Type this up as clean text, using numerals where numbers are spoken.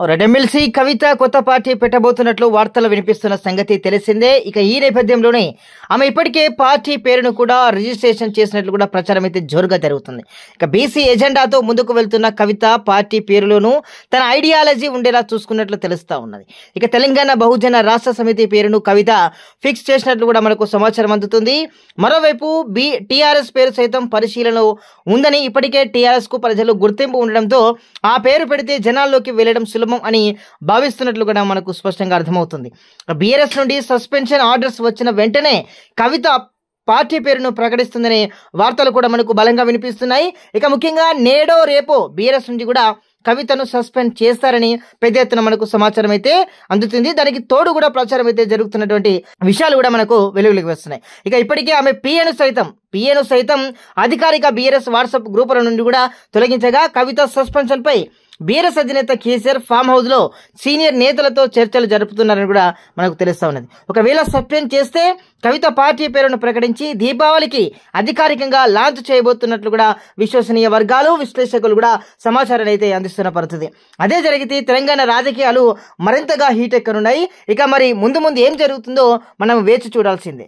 MLC కవిత కొత్త party పెట్టబోతున్నట్లు వార్తలు వినిపిస్తున్న సంగతి తెలిసిందే. ఇక ఈ నేపథ్యంలోనే ఆమె ఇప్పటికే పార్టీ పేరును కూడా రిజిస్ట్రేషన్ చేసినట్లు కూడా ప్రచారం అయితే జోరుగా జరుగుతుంది. ఇక బీసీ ఎజెండాతో ముందుకు వెళ్తున్న కవిత పార్టీ పేరులోనూ తన ఐడియాలజీ ఉండేలా చూసుకున్నట్లు తెలుస్తా ఉన్నది. ఇక తెలంగాణ బహుజన రాష్ట్ర సమితి పేరును కవిత ఫిక్స్ చేసినట్లు కూడా మనకు సమాచారం అందుతుంది. మరోవైపు టీఆర్ఎస్ పేరు సైతం పరిశీలనలో ఉందని, ఇప్పటికే టీఆర్ఎస్ కు ప్రజలు గుర్తింపు ఉండడంతో ఆ పేరు పెడితే జనాల్లోకి వెళ్లడం అని భావిస్తున్నట్లు కూడా మనకు స్పష్టంగా అర్థమవుతుంది. బీఆర్ఎస్ నుండి సస్పెన్షన్ ఆర్డర్స్ వచ్చిన వెంటనే కవిత పార్టీ పేరును ప్రకటిస్తుందనే వార్తలు కూడా మనకు బలంగా వినిపిస్తున్నాయి. ఇక ముఖ్యంగా నేడో రేపో బీఆర్ఎస్ నుండి కూడా కవితను సస్పెండ్ చేస్తారని పెద్ద ఎత్తున మనకు సమాచారం అయితే అందుతుంది. దానికి తోడు కూడా ప్రచారం అయితే జరుగుతున్నటువంటి విషయాలు కూడా మనకు వెలుగులోకి వస్తున్నాయి. ఇక ఇప్పటికే ఆమె పిఏను సైతం అధికారిక బీఆర్ఎస్ వాట్సాప్ గ్రూపుల నుండి కూడా తొలగించగా, కవిత సస్పెన్షన్ పై బీఆర్ఎస్ అధినేత కేసీఆర్ ఫామ్ హౌస్ లో సీనియర్ నేతలతో చర్చలు జరుపుతున్నారని కూడా మనకు తెలుస్తా ఉన్నది. ఒకవేళ సస్పెండ్ చేస్తే కవిత పార్టీ పేరును ప్రకటించి దీపావళికి అధికారికంగా లాంచ్ చేయబోతున్నట్లు కూడా విశ్వసనీయ వర్గాలు, విశ్లేషకులు కూడా సమాచారాన్ని అయితే అందిస్తున్న పరిస్థితి. అదే జరిగితే తెలంగాణ రాజకీయాలు మరింతగా హీట్ ఎక్కనున్నాయి. ఇక మరి ముందు ఏం జరుగుతుందో మనం వేచి చూడాల్సిందే.